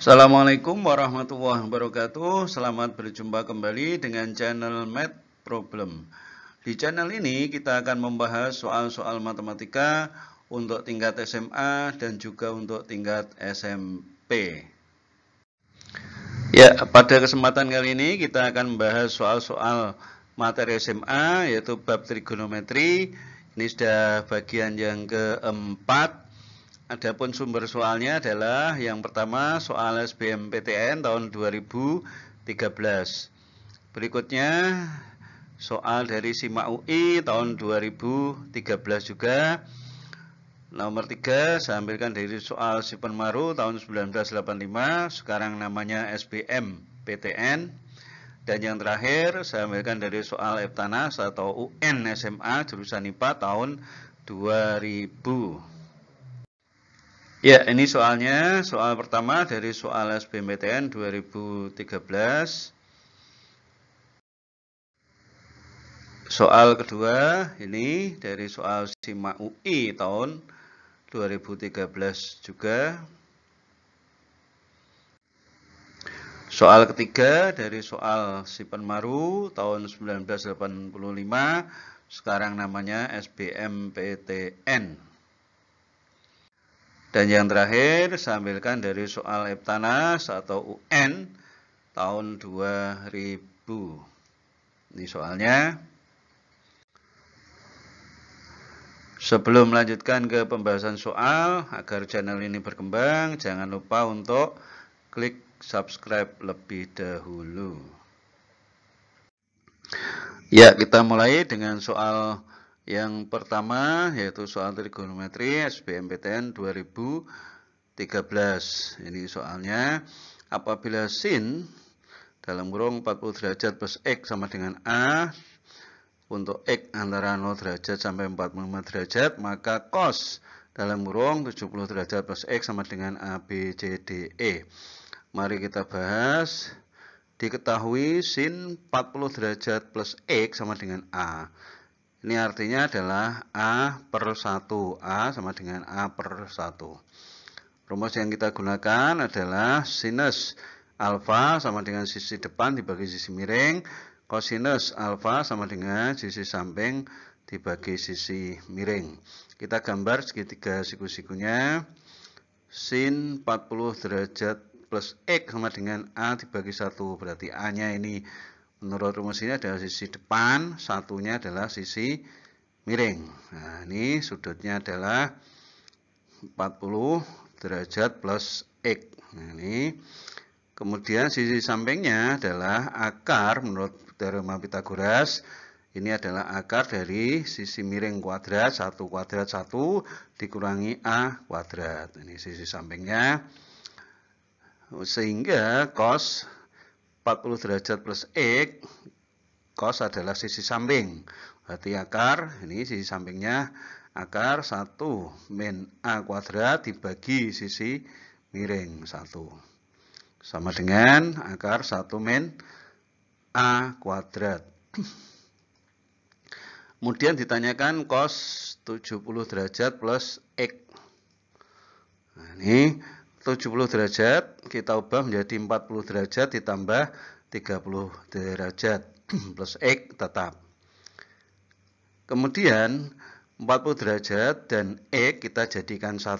Assalamualaikum warahmatullahi wabarakatuh. Selamat berjumpa kembali dengan channel Math Problem. Di channel ini kita akan membahas soal-soal matematika untuk tingkat SMA dan juga untuk tingkat SMP. Ya, pada kesempatan kali ini kita akan membahas soal-soal materi SMA yaitu bab trigonometri. Ini sudah bagian yang keempat. Adapun sumber soalnya adalah yang pertama soal SBMPTN tahun 2013. Berikutnya soal dari SIMA UI tahun 2013 juga. Nomor 3 saya ambilkan dari soal Sipenmaru tahun 1985, sekarang namanya SBMPTN. Dan yang terakhir saya ambilkan dari soal Eptanas atau UN SMA jurusan IPA tahun 2000. Ya, ini soalnya. Soal pertama dari soal SBMPTN 2013. Soal kedua ini dari soal SIMA UI tahun 2013 juga. Soal ketiga dari soal Sipenmaru tahun 1985, sekarang namanya SBMPTN. Dan yang terakhir saya ambilkan dari soal Eptanas atau UN tahun 2000. Ini soalnya. Sebelum melanjutkan ke pembahasan soal, agar channel ini berkembang, jangan lupa untuk klik subscribe lebih dahulu. Ya, kita mulai dengan soal yang pertama, yaitu soal trigonometri SBMPTN 2013. Ini soalnya, apabila sin dalam kurung 40 derajat plus X sama dengan A, untuk X antara 0 derajat sampai 45 derajat, maka cos dalam kurung 70 derajat plus X sama dengan A, B, C, D, E. Mari kita bahas. Diketahui sin 40 derajat plus X sama dengan A. Ini artinya adalah A per 1. A sama dengan A per 1. Rumus yang kita gunakan adalah sinus alfa sama dengan sisi depan dibagi sisi miring. Kosinus alfa sama dengan sisi samping dibagi sisi miring. Kita gambar segitiga siku-sikunya. Sin 40 derajat plus X sama dengan A dibagi 1. Berarti A-nya ini menurut rumus ini adalah sisi depan, satunya adalah sisi miring. Nah, ini sudutnya adalah 40 derajat plus X. Nah, ini. Kemudian sisi sampingnya adalah akar menurut teorema Pythagoras. Ini adalah akar dari sisi miring kuadrat, 1 kuadrat 1 dikurangi A kuadrat. Ini sisi sampingnya. Sehingga cos 40 derajat plus X, cos adalah sisi samping. Berarti akar, ini sisi sampingnya, akar 1 min A kuadrat dibagi sisi miring 1. Sama dengan akar 1 min A kuadrat. Kemudian ditanyakan cos 70 derajat plus X. Nah, ini 70 derajat kita ubah menjadi 40 derajat ditambah 30 derajat plus X tetap. Kemudian 40 derajat dan X kita jadikan 1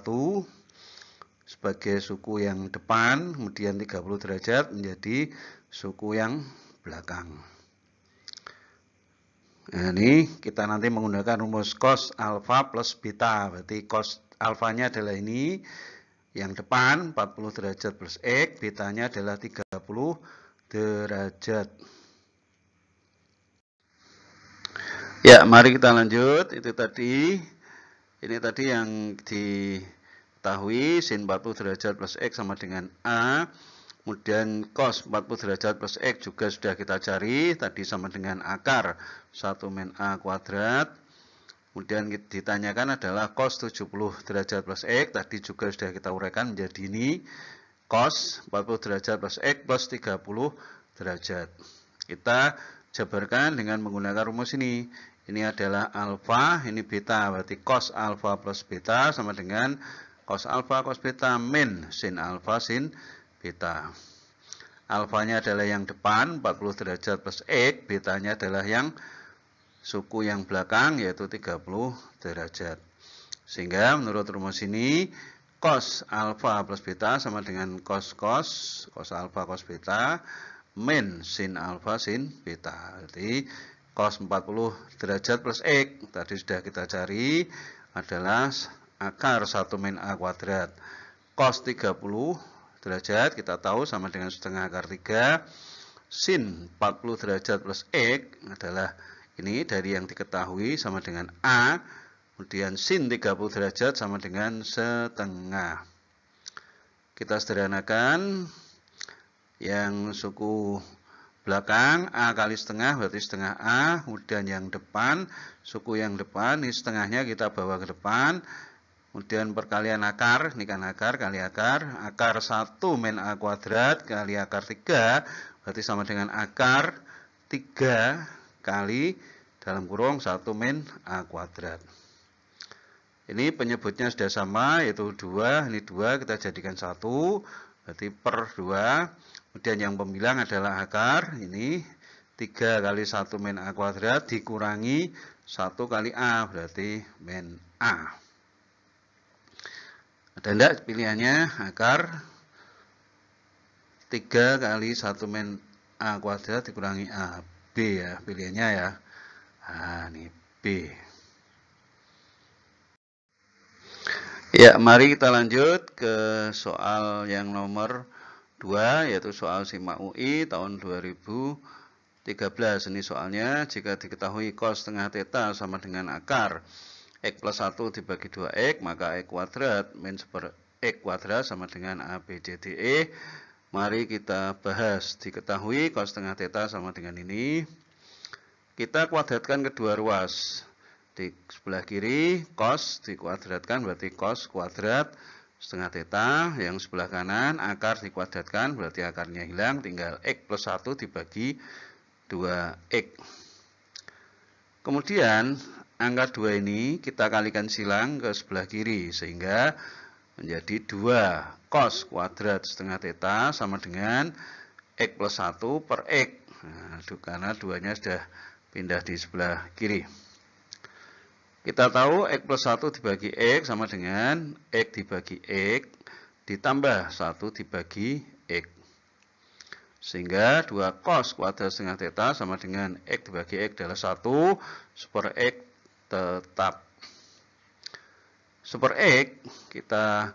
sebagai suku yang depan, kemudian 30 derajat menjadi suku yang belakang. Nah, ini kita nanti menggunakan rumus cos alfa plus beta. Berarti cos alfanya adalah ini, yang depan 40 derajat plus X, betanya adalah 30 derajat. Ya, mari kita lanjut. Ini tadi yang diketahui sin 40 derajat plus X sama dengan A. Kemudian cos 40 derajat plus X juga sudah kita cari, tadi sama dengan akar 1 min A kuadrat. Kemudian ditanyakan adalah cos 70 derajat plus X, tadi juga sudah kita uraikan menjadi ini, cos 40 derajat plus X plus 30 derajat. Kita jabarkan dengan menggunakan rumus ini. Ini adalah alfa, ini beta, berarti cos alfa plus beta sama dengan cos alfa cos beta min sin alfa sin beta. Alfanya adalah yang depan 40 derajat plus X, betanya adalah yang suku yang belakang yaitu 30 derajat. Sehingga menurut rumus ini cos alfa plus beta sama dengan cos alfa cos beta min sin alfa sin beta. Jadi cos 40 derajat plus X tadi sudah kita cari adalah akar 1 min A kuadrat. Cos 30 derajat kita tahu sama dengan setengah akar 3. Sin 40 derajat plus X adalah ini dari yang diketahui sama dengan A. Kemudian sin 30 derajat sama dengan setengah. Kita sederhanakan. Yang suku belakang A kali setengah berarti setengah A. Kemudian yang depan, suku yang depan, ini setengahnya kita bawa ke depan. Kemudian perkalian akar, ini kan akar kali akar. Akar 1 min A kuadrat kali akar 3 berarti sama dengan akar 3 kali dalam kurung 1 min A kuadrat. Ini penyebutnya sudah sama, yaitu 2. Ini 2, kita jadikan 1. Berarti per 2. Kemudian yang pembilang adalah akar. Ini 3 kali 1 min A kuadrat dikurangi 1 kali A. Berarti min A. Ada enggak pilihannya? Akar 3 kali 1 min A kuadrat dikurangi A. B ya pilihannya ya. Nah, ini B. Ya, mari kita lanjut ke soal yang nomor 2, yaitu soal SIMAK UI tahun 2013. Ini soalnya, jika diketahui cos setengah theta sama dengan akar X plus 1 dibagi 2X, maka X kuadrat min super X kuadrat sama dengan A, B, C, D, E. Mari kita bahas. Diketahui cos setengah theta sama dengan ini. Kita kuadratkan kedua ruas. Di sebelah kiri cos dikuadratkan berarti cos kuadrat setengah theta. Yang sebelah kanan akar dikuadratkan berarti akarnya hilang, tinggal X plus 1 dibagi 2X. Kemudian angka 2 ini kita kalikan silang ke sebelah kiri sehingga menjadi 2 cos kuadrat setengah theta sama dengan X plus 1 per X. Nah, karena 2-nya sudah pindah di sebelah kiri. Kita tahu X plus 1 dibagi X sama dengan X dibagi X ditambah 1 dibagi X. Sehingga 2 cos kuadrat setengah theta sama dengan X dibagi X adalah 1 super X tetap. Super X kita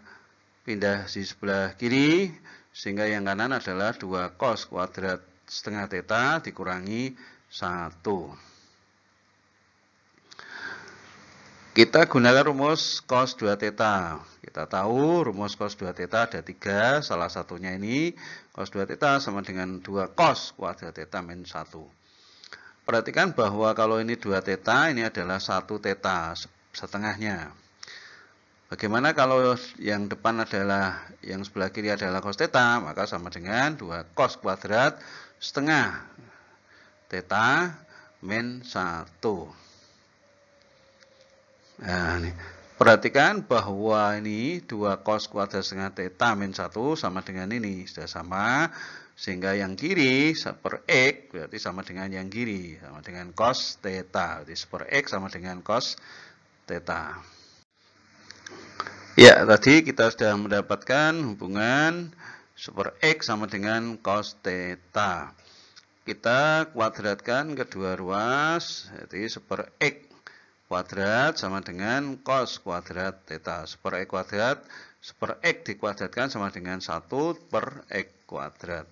pindah di sebelah kiri sehingga yang kanan adalah 2 cos kuadrat setengah theta dikurangi 1. Kita gunakan rumus cos 2 theta. Kita tahu rumus cos 2 theta ada 3. Salah satunya ini cos 2 theta sama dengan 2 cos kuadrat theta min 1. Perhatikan bahwa kalau ini 2 theta, ini adalah 1 theta setengahnya. Bagaimana kalau yang depan adalah, yang sebelah kiri adalah cos theta, maka sama dengan 2 cos kuadrat setengah theta min 1. Nah, ini. Perhatikan bahwa ini 2 cos kuadrat setengah theta min 1 sama dengan ini. Sudah sama. Sehingga yang kiri per X berarti sama dengan yang kiri. Sama dengan cos theta. Jadi per X sama dengan cos theta. Ya, tadi kita sudah mendapatkan hubungan super X sama dengan cos theta. Kita kuadratkan kedua ruas. Jadi super X kuadrat sama dengan cos kuadrat theta. Super X kuadrat, super X dikuadratkan sama dengan 1 per X kuadrat.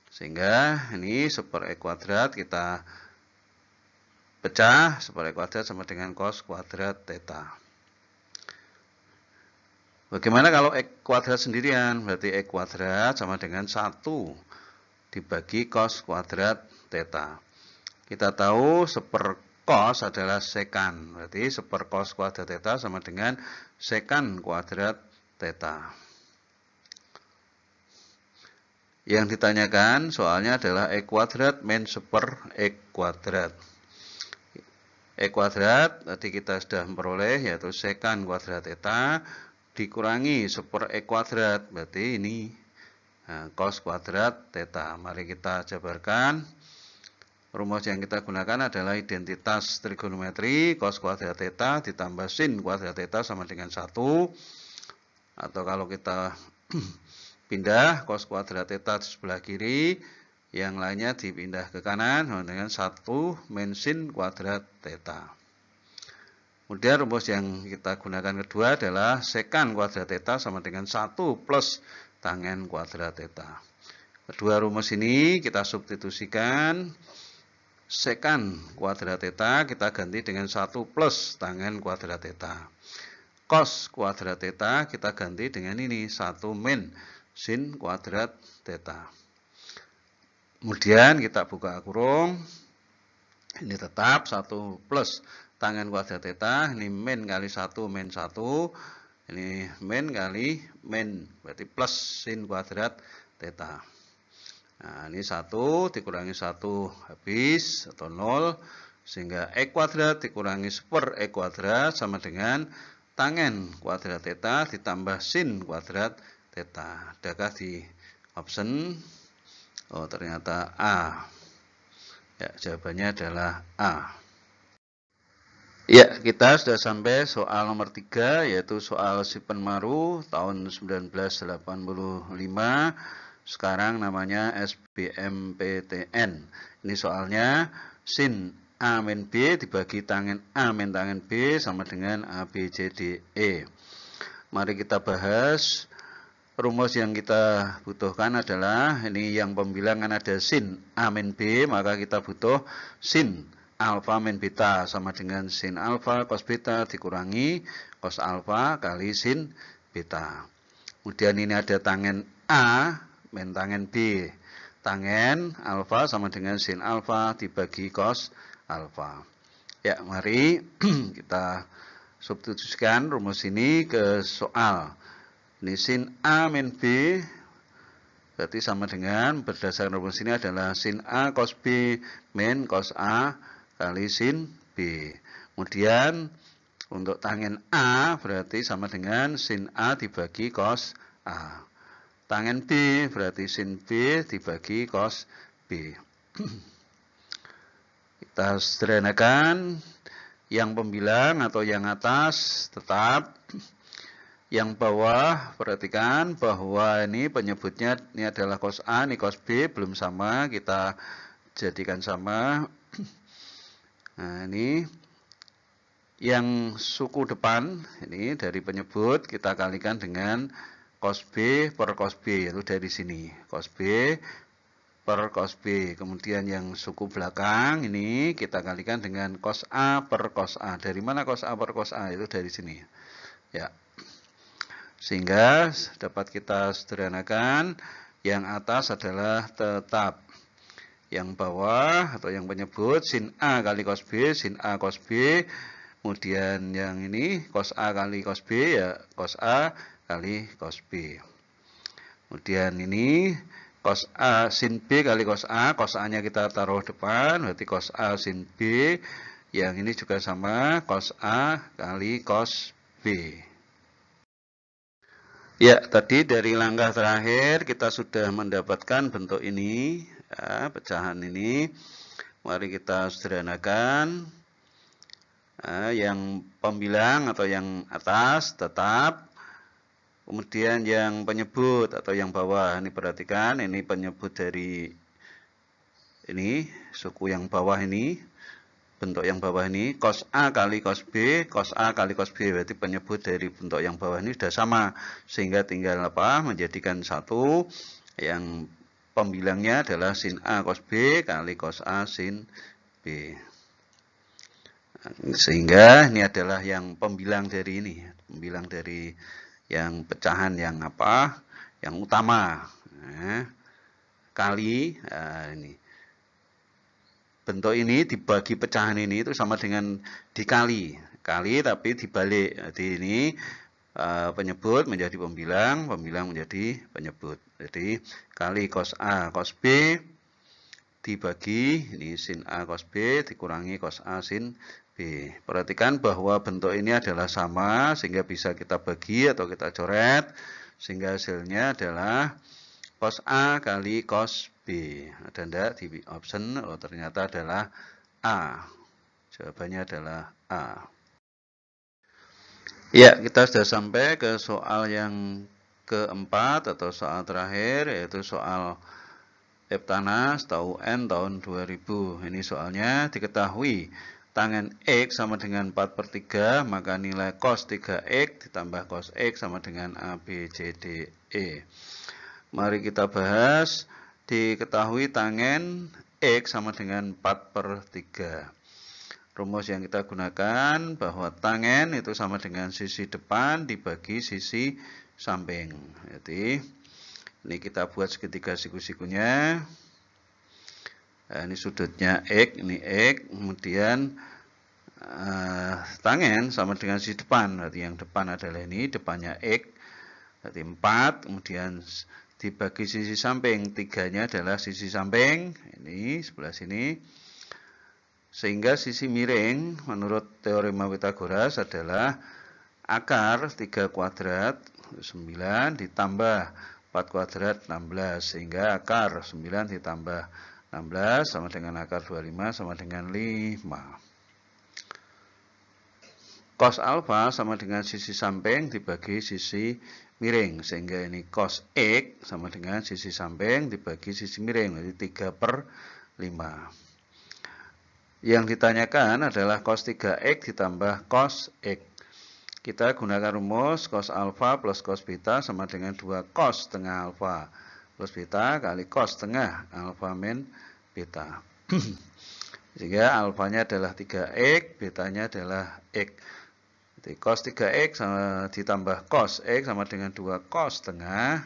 Sehingga ini super X kuadrat kita pecah, super X kuadrat sama dengan cos kuadrat theta. Bagaimana kalau X kuadrat sendirian? Berarti X kuadrat sama dengan 1 dibagi cos kuadrat theta. Kita tahu super cos adalah sekan, berarti super cos kuadrat theta sama dengan sekan kuadrat theta. Yang ditanyakan soalnya adalah X kuadrat min super X kuadrat. X kuadrat tadi kita sudah memperoleh yaitu sekan kuadrat theta dikurangi super X kuadrat, berarti ini Nah, cos kuadrat theta. Mari kita jabarkan. Rumus yang kita gunakan adalah identitas trigonometri. Cos kuadrat theta ditambah sin kuadrat theta sama dengan 1. Atau kalau kita pindah cos kuadrat theta di sebelah kiri, yang lainnya dipindah ke kanan sama dengan 1 min sin kuadrat theta. Kemudian rumus yang kita gunakan kedua adalah sekan kuadrat theta sama dengan 1 plus tangen kuadrat theta. Kedua rumus ini kita substitusikan. Sekan kuadrat theta kita ganti dengan 1 plus tangen kuadrat theta. Cos kuadrat theta kita ganti dengan ini 1 min sin kuadrat theta. Kemudian kita buka kurung. Ini tetap 1 plus tangen kuadrat theta. Ini min kali 1 min 1. Ini min kali min. Berarti plus sin kuadrat theta. Nah, ini 1 dikurangi 1 habis atau 0. Sehingga E kuadrat dikurangi seper E kuadrat sama dengan tangen kuadrat theta ditambah sin kuadrat theta. Adakah di option? Oh, ternyata A. Ya, jawabannya adalah A. Ya, kita sudah sampai soal nomor 3, yaitu soal Sippenmaru tahun 1985. Sekarang namanya SBMPTN. Ini soalnya sin A min B dibagi tangen A min tangen B sama dengan A, B, C, D, E. Mari kita bahas. Rumus yang kita butuhkan adalah, ini yang pembilangan ada sin A min B, maka kita butuh sin alfa min beta sama dengan sin alfa cos beta dikurangi cos alfa kali sin beta. Kemudian ini ada tangen A min tangen B. Tangen alfa sama dengan sin alfa dibagi cos alfa. Ya, mari kita substitusikan rumus ini ke soal. Ini sin A min B berarti sama dengan, berdasarkan rumus ini adalah sin A cos B min cos A kali sin B. Kemudian untuk tangen A berarti sama dengan sin A dibagi cos A. Tangen B berarti sin B dibagi cos B. Kita sederhanakan. Yang pembilang atau yang atas tetap. Yang bawah, perhatikan bahwa ini penyebutnya ini adalah cos A, ini cos B, belum sama, kita jadikan sama. Nah, ini yang suku depan, ini dari penyebut, kita kalikan dengan cos B per cos B, itu dari sini, cos B per cos B. Kemudian yang suku belakang, ini kita kalikan dengan cos A per cos A. Dari mana cos A per cos A? Itu dari sini. Ya. Sehingga dapat kita sederhanakan, yang atas adalah tetap. Yang bawah atau yang penyebut sin A kali cos B, sin A cos B. Kemudian yang ini cos A kali cos B, ya cos A kali cos B. Kemudian ini cos A sin B kali cos A-nya kita taruh depan, berarti cos A sin B. Yang ini juga sama, cos A kali cos B. Ya, tadi dari langkah terakhir kita sudah mendapatkan bentuk ini, ya, pecahan ini. Mari kita sederhanakan. Yang pembilang atau yang atas tetap. Kemudian yang penyebut atau yang bawah, ini perhatikan, ini penyebut dari ini, suku yang bawah ini. Bentuk yang bawah ini cos A kali cos B, cos A kali cos B, berarti penyebut dari bentuk yang bawah ini sudah sama, sehingga tinggal apa? Menjadikan satu. Yang pembilangnya adalah sin A cos B kali cos A sin B. Sehingga ini adalah yang pembilang dari ini, pembilang dari yang pecahan yang apa? Yang utama. Kali ini. Bentuk ini dibagi pecahan ini itu sama dengan dikali. Kali tapi dibalik. Jadi ini penyebut menjadi pembilang, pembilang menjadi penyebut. Jadi kali cos A cos B dibagi ini sin A cos B dikurangi cos A sin B. Perhatikan bahwa bentuk ini adalah sama sehingga bisa kita bagi atau kita coret. Sehingga hasilnya adalah cos A kali cos B. Ada enggak di option? Oh, ternyata adalah A. Jawabannya adalah A. Ya, kita sudah sampai ke soal yang keempat atau soal terakhir, yaitu soal Eptanas TUN tahun 2000. Ini soalnya diketahui tangen X sama dengan 4/3, maka nilai cos 3X ditambah cos X sama dengan A, B, C, D, E. Mari kita bahas. Diketahui tangen X sama dengan 4/3. Rumus yang kita gunakan bahwa tangen itu sama dengan sisi depan dibagi sisi samping. Jadi ini kita buat segitiga siku-sikunya. Nah, ini sudutnya X, ini X, kemudian tangen sama dengan sisi depan. Berarti yang depan adalah ini, depannya X. Berarti 4, kemudian dibagi sisi samping. 3-nya adalah sisi samping, ini sebelah sini. Sehingga sisi miring menurut teorema Pythagoras adalah akar 3 kuadrat 9 ditambah 4 kuadrat 16. Sehingga akar 9 ditambah 16 sama dengan akar 25 sama dengan 5. Cos alfa sama dengan sisi samping dibagi sisi miring. Sehingga ini cos X sama dengan sisi samping dibagi sisi miring. Jadi 3/5. Yang ditanyakan adalah cos 3X ditambah cos X. Kita gunakan rumus cos alfa plus cos beta sama dengan 2 cos setengah alfa plus beta kali cos setengah alfa min beta. Sehingga alfanya adalah 3X, betanya adalah X. Jadi cos 3X ditambah cos X sama dengan 2 cos setengah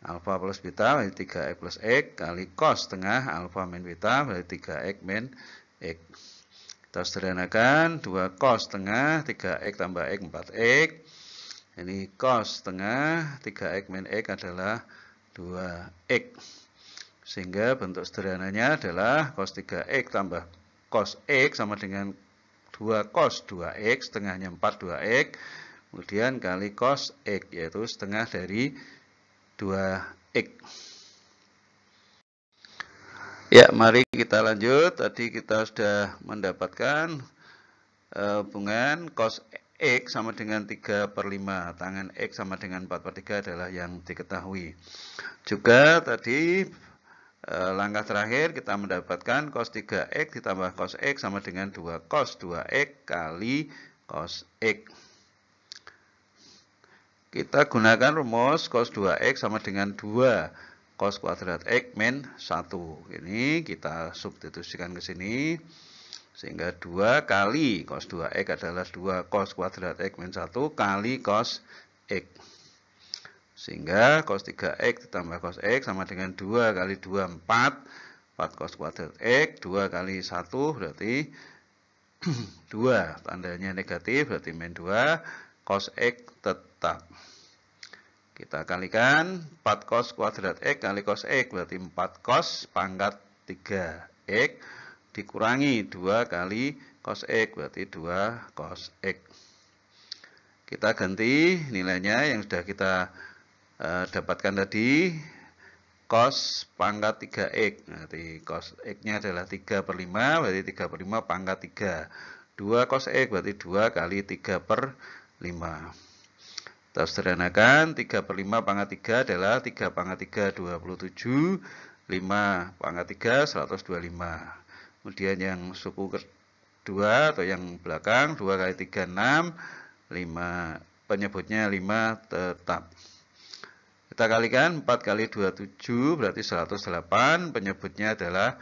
alfa plus beta berarti 3X plus X kali cos setengah alfa min beta berarti 3X min X. Kita sederhanakan 2 cos setengah 3X tambah X 4X. Ini cos setengah 3X min X adalah 2X. Sehingga bentuk sederhananya adalah cos 3X tambah cos X sama dengan 2 cos 2X, setengahnya 4 2X. Kemudian kali cos X, yaitu setengah dari 2X. Ya, mari kita lanjut. Tadi kita sudah mendapatkan hubungan cos X sama dengan 3/5. Tangen X sama dengan 4/3 adalah yang diketahui. Juga tadi langkah terakhir kita mendapatkan cos 3X ditambah cos X sama dengan 2 cos 2X kali cos X. Kita gunakan rumus cos 2X sama dengan 2 cos kuadrat X min 1. Ini kita substitusikan ke sini. Sehingga 2 kali cos 2X adalah 2 cos kuadrat X min 1 kali cos X. Sehingga cos 3X ditambah cos X sama dengan 2 kali 2, 4. 4 cos kuadrat X, 2 kali 1 berarti 2. Tandanya negatif berarti min 2. Cos X tetap. Kita kalikan 4 cos kuadrat X kali cos X berarti 4 cos pangkat 3X dikurangi 2 kali cos X berarti 2 cos X. Kita ganti nilainya yang sudah kita dapatkan tadi cos pangkat 3X. Berarti cos X-nya adalah 3/5 berarti 3/5 pangkat 3. 2 cos X berarti 2 kali 3/5. Kita sederhanakan 3/5 pangkat 3 adalah 3 pangkat 3 27, 5 pangkat 3 125. Kemudian yang suku kedua atau yang belakang 2 kali 3 6, 5 penyebutnya 5 tetap. Kita kalikan 4 kali 2 7 berarti 108, penyebutnya adalah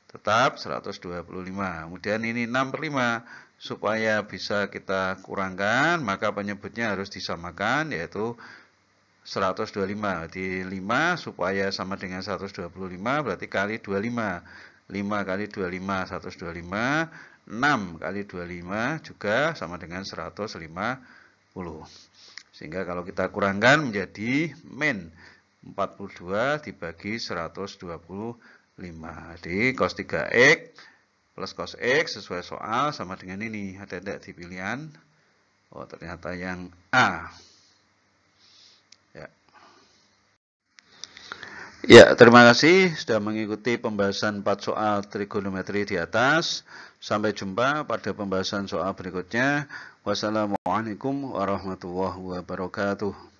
tetap 125. Kemudian ini 6/5. Supaya bisa kita kurangkan, maka penyebutnya harus disamakan, yaitu 125. Jadi 5 supaya sama dengan 125, berarti kali 25. 5 kali 25, 125. 6 kali 25 juga sama dengan 150. Sehingga kalau kita kurangkan menjadi min 42 dibagi 125. Jadi cos 3X plus cos X sesuai soal sama dengan ini. Ada tidak di pilihan? Oh, ternyata yang A. Ya. Ya, terima kasih sudah mengikuti pembahasan 4 soal trigonometri di atas. Sampai jumpa pada pembahasan soal berikutnya. Wassalamualaikum warahmatullahi wabarakatuh.